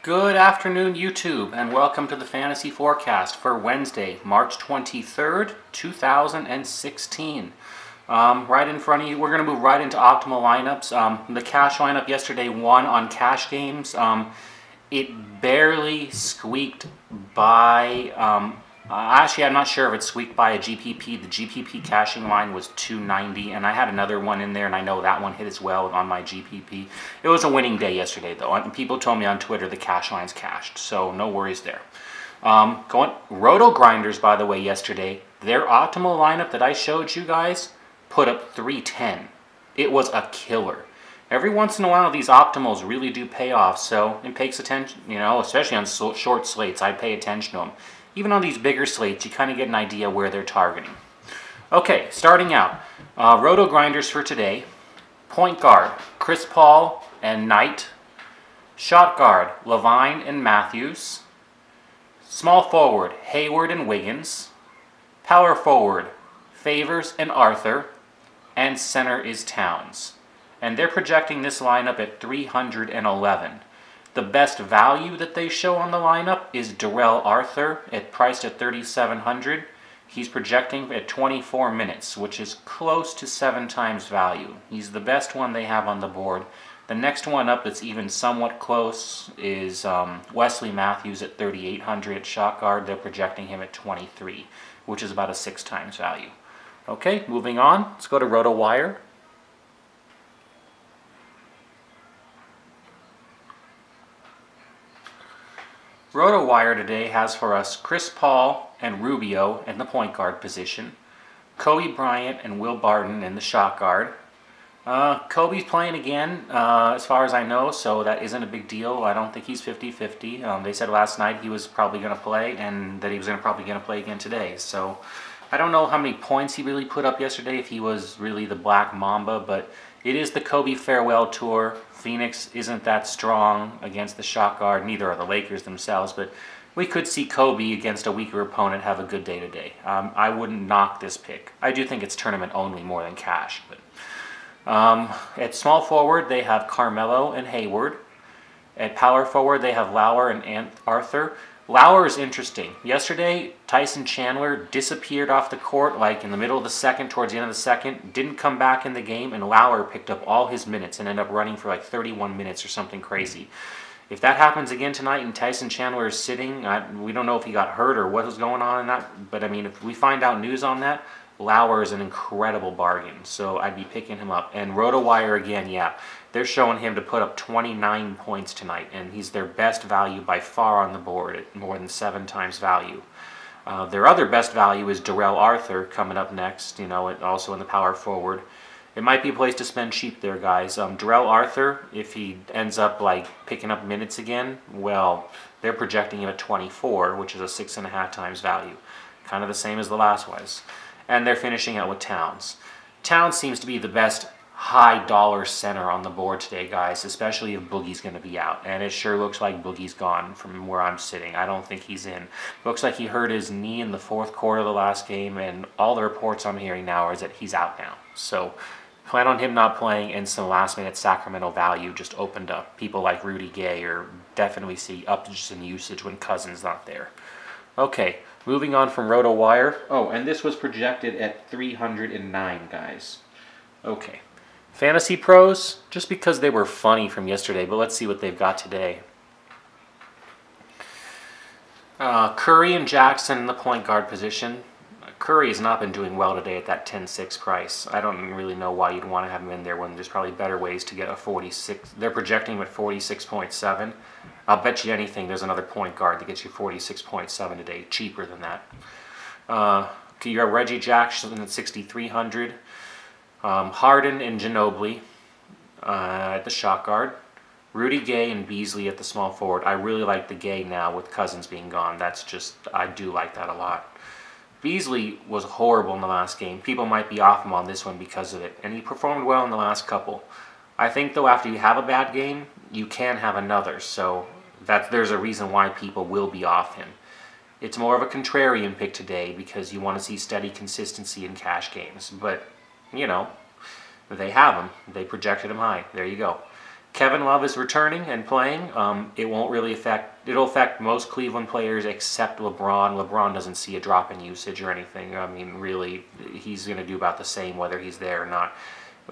Good afternoon, YouTube, and welcome to the Fantasy Forecast for Wednesday, March 23rd, 2016. Right in front of you, we're going to move right into optimal lineups. The cash lineup yesterday won on cash games. It barely squeaked by, actually I'm not sure if it squeaked by a GPP. The GPP cashing line was 290, and I had another one in there, and I know that one hit as well on my GPP. It was a winning day yesterday, though, and people told me on Twitter the cash line's cashed, so no worries there. Roto Grinders, by the way, yesterday, their optimal lineup that I showed you guys put up 310. It was a killer. Every once in a while, these optimals really do pay off, so it takes attention, especially on short slates, I pay attention to them. Even on these bigger slates, you kind of get an idea where they're targeting. Okay, starting out, Roto Grinders for today. Point guard, Chris Paul and Knight. Shot guard, Levine and Matthews. Small forward, Hayward and Wiggins. Power forward, Favors and Arthur. And center is Towns. And they're projecting this lineup at 311. The best value that they show on the lineup is Darrell Arthur, priced at 3,700. He's projecting at 24 minutes, which is close to 7 times value. He's the best one they have on the board. The next one up that's even somewhat close is Wesley Matthews at 3,800 at shot guard. They're projecting him at 23, which is about a 6 times value. Okay, moving on. Let's go to RotoWire. RotoWire today has for us Chris Paul and Rubio in the point guard position, Kobe Bryant and Will Barton in the shot guard. Kobe's playing again, as far as I know, so that isn't a big deal. I don't think he's 50-50. They said last night he was probably going to play and that he was probably going to play again today. So I don't know how many points he really put up yesterday, if he was really the Black Mamba, but it is the Kobe farewell tour. Phoenix isn't that strong against the shot guard, neither are the Lakers themselves, but we could see Kobe against a weaker opponent have a good day today. I wouldn't knock this pick. I do think it's tournament only more than cash. But at small forward, they have Carmelo and Hayward. At power forward, they have Lauer and Arthur. Lauer is interesting. Yesterday, Tyson Chandler disappeared off the court like in the middle of the second, towards the end of the second, didn't come back in the game, and Lauer picked up all his minutes and ended up running for like 31 minutes or something crazy. If that happens again tonight and Tyson Chandler is sitting, we don't know if he got hurt or what was going on in that, but I mean, if we find out news on that, Lauer is an incredible bargain, so I'd be picking him up. And RotoWire again, yeah, they're showing him to put up 29 points tonight, and he's their best value by far on the board at more than 7 times value. Their other best value is Darrell Arthur coming up next, also in the power forward. It might be a place to spend cheap there, guys. Darrell Arthur, if he ends up like picking up minutes again, well, they're projecting him at 24, which is a 6.5 times value. Kind of the same as the last was. And they're finishing out with Towns. Towns seems to be the best high-dollar center on the board today, guys, especially if Boogie's going to be out. And it sure looks like Boogie's gone from where I'm sitting. I don't think he's in. Looks like he hurt his knee in the fourth quarter of the last game, and all the reports I'm hearing now is that he's out now. So plan on him not playing, and some last-minute Sacramento value just opened up. People like Rudy Gay are definitely see upticks in usage when Cousins not there. Okay, moving on from RotoWire. Oh, and this was projected at 309, guys. Okay. Fantasy Pros, just because they were funny from yesterday, but let's see what they've got today. Curry and Jackson in the point guard position. Curry has not been doing well today at that 10-6 price. I don't really know why you'd want to have him in there when there's probably better ways to get a 46. They're projecting him at 46.7. I'll bet you anything there's another point guard that gets you 46.7 today, cheaper than that. You have Reggie Jackson at 6,300. Harden and Ginobili at the shot guard. Rudy Gay and Beasley at the small forward. I really like the Gay now with Cousins being gone. I do like that a lot. Beasley was horrible in the last game. People might be off him on this one because of it, and he performed well in the last couple. I think, though, after you have a bad game, you can have another, so there's a reason why people will be off him. It's more of a contrarian pick today because you want to see steady consistency in cash games, but, they have him. They projected him high. There you go. Kevin Love is returning and playing. It won't really affect. It'll affect most Cleveland players except LeBron. LeBron doesn't see a drop in usage or anything. I mean, really, he's going to do about the same whether he's there or not.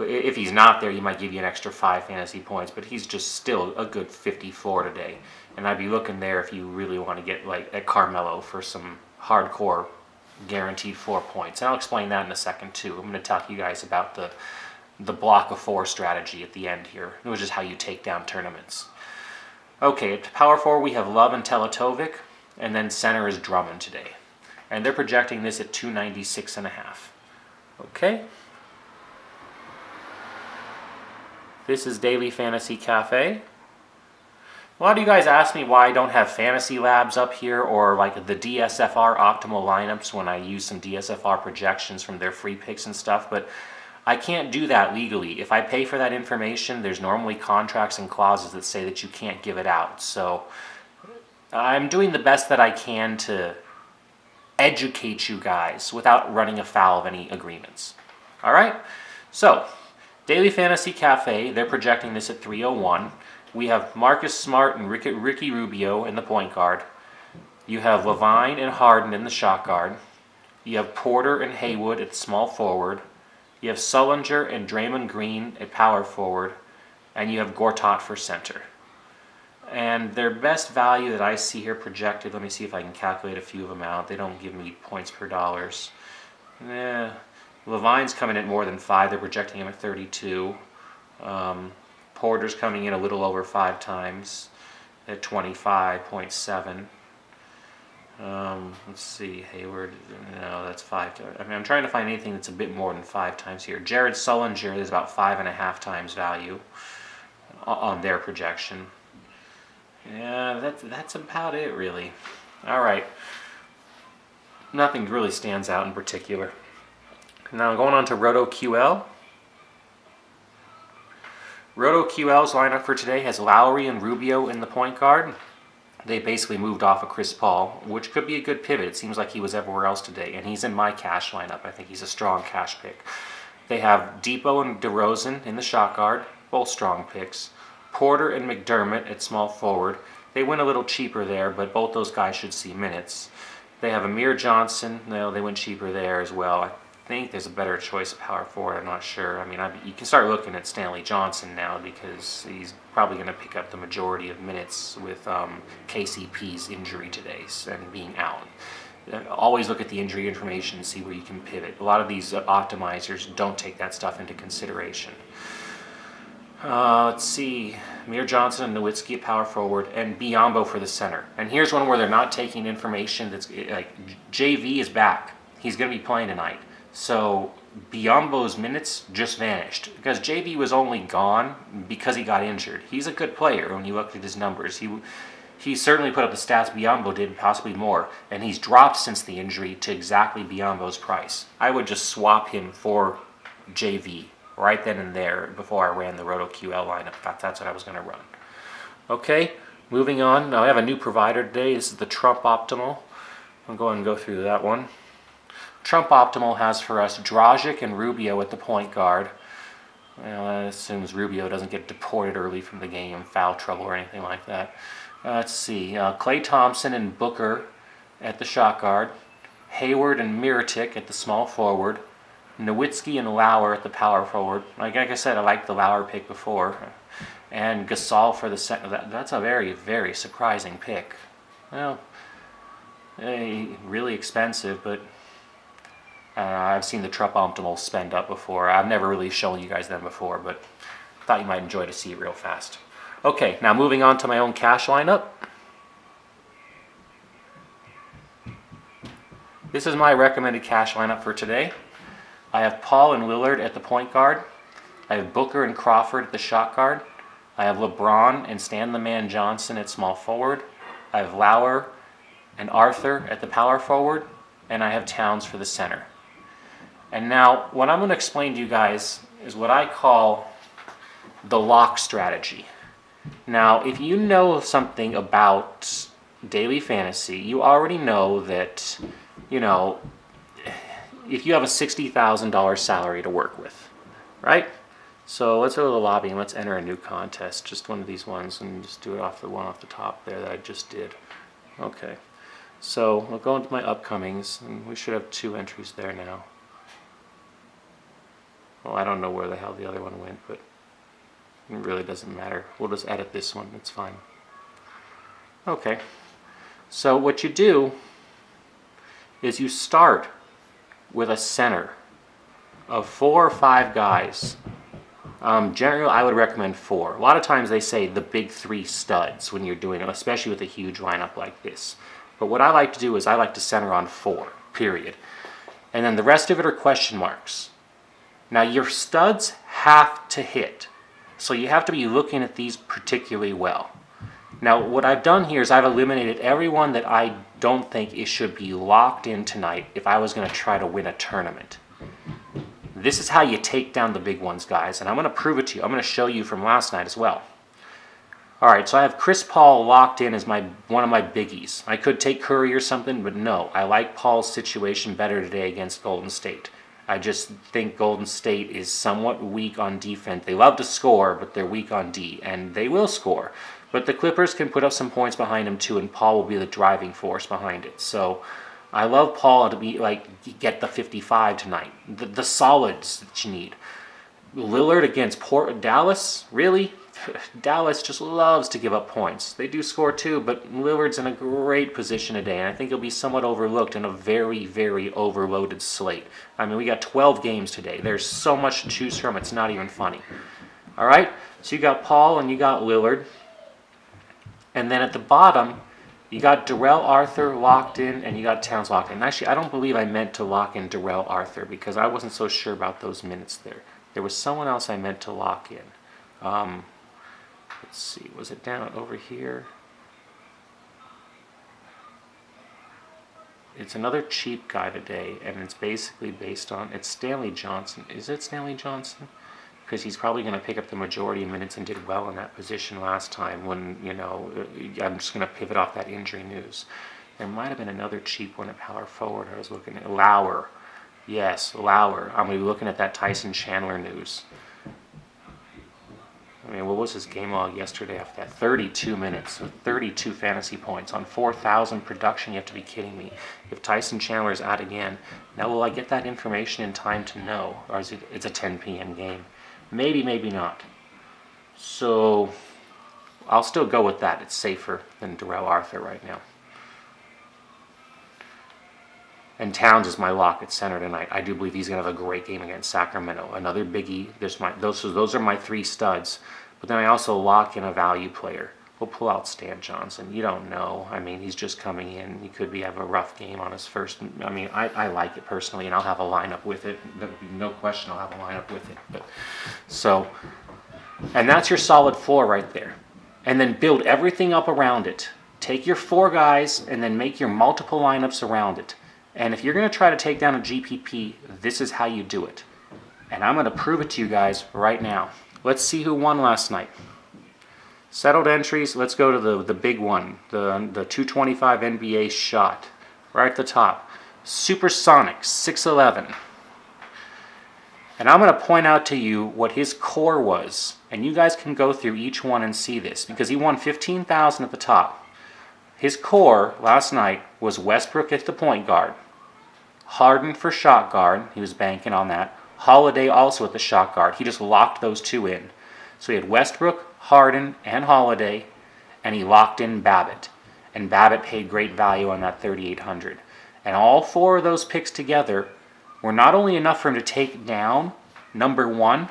If he's not there, he might give you an extra 5 fantasy points, but he's just still a good 54 today. And I'd be looking there if you really want to get like at Carmelo for some hardcore guaranteed 4 points. And I'll explain that in a second too. I'm going to talk to you guys about the block of 4 strategy at the end here, which is how you take down tournaments. Okay, at power forward we have Love and Teletovic, and then center is Drummond today. And they're projecting this at 296.5. Okay. This is Daily Fantasy Cafe. A lot of you guys ask me why I don't have fantasy labs up here or like the DSFR optimal lineups when I use some DSFR projections from their free picks and stuff, but I can't do that legally. If I pay for that information, there's normally contracts and clauses that say that you can't give it out. So I'm doing the best that I can to educate you guys without running afoul of any agreements. All right? So, Daily Fantasy Cafe, they're projecting this at 301. We have Marcus Smart and Ricky Rubio in the point guard. You have Levine and Harden in the shot guard. You have Porter and Haywood at small forward. You have Sullinger and Draymond Green at power forward. And you have Gortat for center. And their best value that I see here projected, let me see if I can calculate a few of them out. They don't give me points per dollars. Levine's coming in more than 5. They're projecting him at 32. Porter's coming in a little over 5 times at 25.7. Let's see, Hayward, no, that's 5 times. I mean, I'm trying to find anything that's a bit more than 5 times here. Jared Sullinger is about 5.5 times value on their projection. Yeah, that's about it, really. All right. Nothing really stands out in particular. Now going on to RotoQL. RotoQL's lineup for today has Lowry and Rubio in the point guard. They basically moved off of Chris Paul, which could be a good pivot. It seems like he was everywhere else today, and he's in my cash lineup. I think he's a strong cash pick. They have Depot and DeRozan in the shot guard, both strong picks. Porter and McDermott at small forward. They went a little cheaper there, but both those guys should see minutes. They have Amir Johnson. No, they went cheaper there as well. I think there's a better choice of power forward. I'm not sure. I mean, you can start looking at Stanley Johnson now because he's probably going to pick up the majority of minutes with KCP's injury today and being out. Always look at the injury information and see where you can pivot. A lot of these optimizers don't take that stuff into consideration. Let's see. Amir Johnson and Nowitzki at power forward, and Biyombo for the center. And here's one where they're not taking information that's like JV is back. He's going to be playing tonight. So Biyombo's minutes just vanished because JV was only gone because he got injured. He's a good player when you look at his numbers. He certainly put up the stats Biyombo did, possibly more, and he's dropped since the injury to exactly Biyombo's price. I would just swap him for JV right then and there before I ran the RotoQL lineup. That's what I was going to run. Okay, moving on. Now I have a new provider today. This is the Trump Optimal. I'll go ahead and go through that one. Trump Optimal has for us Dragic and Rubio at the point guard. Well, that assumes Rubio doesn't get deported early from the game, foul trouble or anything like that. Let's see. Klay Thompson and Booker at the shot guard. Hayward and Mirotic at the small forward. Nowitzki and Lauer at the power forward. Like I said, I liked the Lauer pick before. And Gasol for the center. That's a very, very surprising pick. Well, really expensive, but I've seen the Trump Optimal spend up before. I've never really shown you guys them before, but thought you might enjoy to see it real fast. Okay, now moving on to my own cash lineup. This is my recommended cash lineup for today. I have Paul and Lillard at the point guard. I have Booker and Crawford at the shot guard. I have LeBron and Stan the Man Johnson at small forward. I have Lauer and Arthur at the power forward. And I have Towns for the center. And now, what I'm going to explain to you guys is what I call the lock strategy. Now, if you know something about daily fantasy, you already know that, if you have a $60,000 salary to work with, right? So let's go to the lobby and let's enter a new contest. Just one of these ones, and just do it off the one off the top there that I just did. Okay. So we'll go into my upcomings, and we should have 2 entries there now. Well, I don't know where the hell the other one went, but it really doesn't matter. We'll just edit this one. It's fine. Okay. So what you do is you start with a center of 4 or 5 guys. Generally, I would recommend 4. A lot of times they say the big 3 studs when you're doing it, especially with a huge lineup like this. But what I like to do is I like to center on 4, period. And then the rest of it are question marks. Now your studs have to hit. So you have to be looking at these particularly well. Now what I've done here is I've eliminated everyone that I don't think it should be locked in tonight if I was going to try to win a tournament. This is how you take down the big ones, guys, and I'm going to prove it to you. I'm going to show you from last night as well. Alright, so I have Chris Paul locked in as one of my biggies. I could take Curry or something, but no. I like Paul's situation better today against Golden State. I just think Golden State is somewhat weak on defense. They love to score, but they're weak on D, and they will score. But the Clippers can put up some points behind them too, and Paul will be the driving force behind it. So I love Paul to be get the 55 tonight. The solids that you need. Lillard against Dallas, really? Dallas just loves to give up points. They do score too, but Lillard's in a great position today, and I think he'll be somewhat overlooked in a very, very overloaded slate. I mean, we got 12 games today. There's so much to choose from, it's not even funny. All right, so you got Paul and you got Lillard. And then at the bottom, you got Darrell Arthur locked in, and you got Towns locked in. Actually, I don't believe I meant to lock in Darrell Arthur because I wasn't so sure about those minutes there. There was someone else I meant to lock in. Let's see, was it down over here? It's another cheap guy today, and it's basically based on, it's Stanley Johnson. Is it Stanley Johnson? Because he's probably going to pick up the majority of minutes and did well in that position last time when, I'm just going to pivot off that injury news. There might have been another cheap one at power forward I was looking at. Lauer. Yes, Lauer. I'm going to be looking at that Tyson Chandler news. I mean, what was his game log yesterday after that? 32 minutes, 32 fantasy points on 4,000 production. You have to be kidding me. If Tyson Chandler is out again, now will I get that information in time to know? Or is it's a 10 p.m. game? Maybe, maybe not. So I'll still go with that. It's safer than Darrell Arthur right now. And Towns is my lock at center tonight. I do believe he's going to have a great game against Sacramento. Another biggie. Those are my 3 studs. But then I also lock in a value player. We'll pull out Stan Johnson. You don't know. I mean, he's just coming in. He could have a rough game on his first. I mean, I like it personally, and I'll have a lineup with it. No question I'll have a lineup with it. And that's your solid 4 right there. And then build everything up around it. Take your 4 guys and then make your multiple lineups around it. And if you're going to try to take down a GPP, this is how you do it. And I'm going to prove it to you guys right now. Let's see who won last night. Settled entries, let's go to the big one, the 225 NBA shot. Right at the top. Supersonic, 6'11". And I'm going to point out to you what his core was. And you guys can go through each one and see this. Because he won $15,000 at the top. His core last night was Westbrook at the point guard. Harden for shot guard. He was banking on that. Holiday also at the shot guard. He just locked those 2 in. So he had Westbrook, Harden, and Holiday, and he locked in Babbitt. And Babbitt paid great value on that $3,800. And all 4 of those picks together were not only enough for him to take down number 1,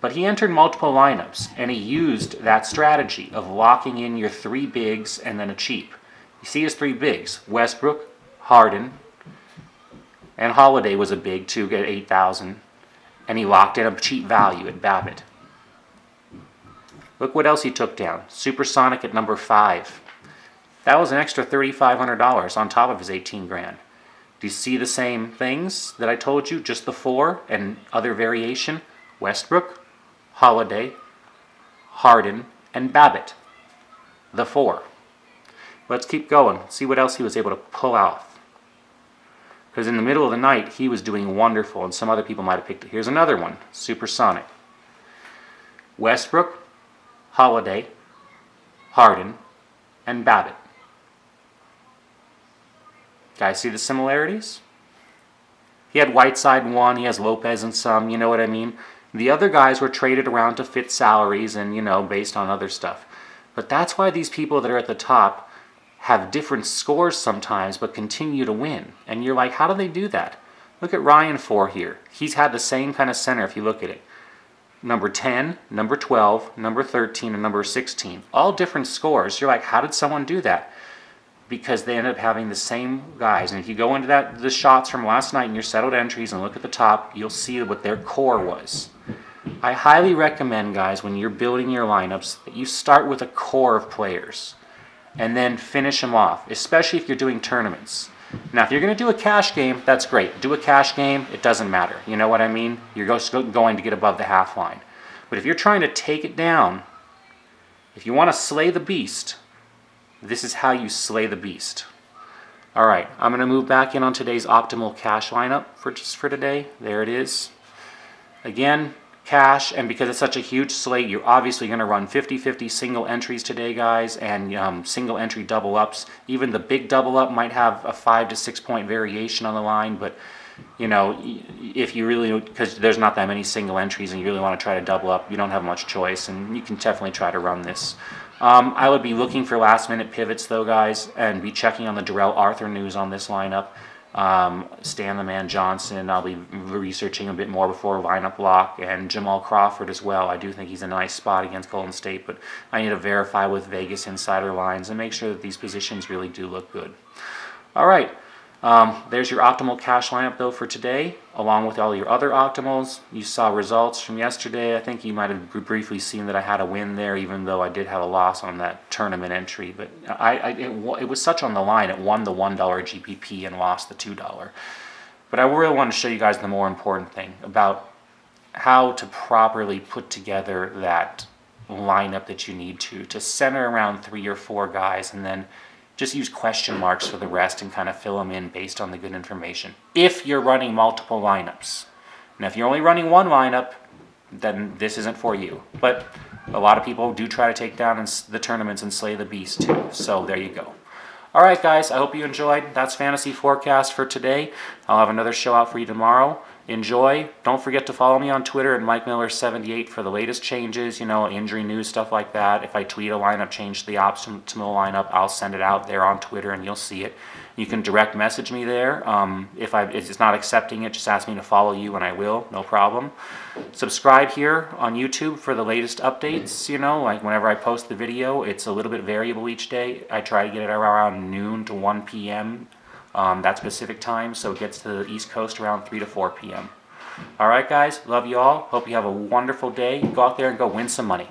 but he entered multiple lineups, and he used that strategy of locking in your 3 bigs and then a cheap. You see his 3 bigs, Westbrook, Harden, and Holiday was a big too at $8,000, and he locked in a cheap value at Babbitt. Look what else he took down. Supersonic at number 5. That was an extra $3,500 on top of his $18,000. Do you see the same things that I told you? Just the 4 and other variation. Westbrook, Holiday, Harden, and Babbitt. The 4. Let's keep going. See what else he was able to pull off. Because in the middle of the night, he was doing wonderful, and some other people might have picked it. Here's another one, Supersonic. Westbrook, Holiday, Harden, and Babbitt. Guys, see the similarities? He had Whiteside in one, he has Lopez in some, you know what I mean? The other guys were traded around to fit salaries and, based on other stuff. But that's why these people that are at the top have different scores sometimes but continue to win. And you're like, how do they do that? Look at Ryan 4 here. He's had the same kind of center if you look at it. Number 10, number 12, number 13, and number 16. All different scores. You're like, how did someone do that? Because they end up having the same guys. And if you go into the shots from last night in your settled entries and look at the top, you'll see what their core was. I highly recommend, guys, when you're building your lineups, that you start with a core of players and then finish them off, especially if you're doing tournaments. Now, if you're going to do a cash game, that's great. Do a cash game, it doesn't matter. You know what I mean? You're going to get above the half line. But if you're trying to take it down, if you want to slay the beast, this is how you slay the beast. All right, I'm going to move back in on today's optimal cash lineup for today. There it is. Again, cash, and because it's such a huge slate, you're obviously going to run 50-50 single entries today, guys, and single entry double ups. Even the big double up might have a 5 to 6 point variation on the line, but if you really, because there's not that many single entries and you really want to try to double up, you don't have much choice, and you can definitely try to run this. I would be looking for last minute pivots though, guys, and be checking on the Darrell Arthur news on this lineup. Stan the Man Johnson, I'll be researching a bit more before lineup lock, and Jamal Crawford as well. I do think he's a nice spot against Golden State, but I need to verify with Vegas insider lines and make sure that these positions really do look good. All right, there's your optimal cash lineup though for today, along with all your other optimals. You saw results from yesterday. I think you might have briefly seen that I had a win there, even though I did have a loss on that tournament entry. But it was such on the line. It won the $1 GPP and lost the $2. But I really want to show you guys the more important thing about how to properly put together that lineup that you need to center around 3 or 4 guys, and then just use question marks for the rest and kind of fill them in based on the good information. If you're running multiple lineups. Now, if you're only running one lineup, then this isn't for you. But a lot of people do try to take down the tournaments and slay the beast too. So there you go. All right, guys, I hope you enjoyed. That's Fantasy Forecast for today. I'll have another show out for you tomorrow. Enjoy. Don't forget to follow me on Twitter at MikeMiller78 for the latest changes, injury news, stuff like that. If I tweet a lineup change to the optimal lineup, I'll send it out there on Twitter and you'll see it. You can direct message me there. If it's not accepting it, just ask me to follow you and I will, no problem. Subscribe here on YouTube for the latest updates. Like whenever I post the video, it's a little bit variable each day. I try to get it around noon to 1 p.m. That specific time, so it gets to the East Coast around 3 to 4 p.m. All right, guys, love you all. Hope you have a wonderful day. Go out there and go win some money.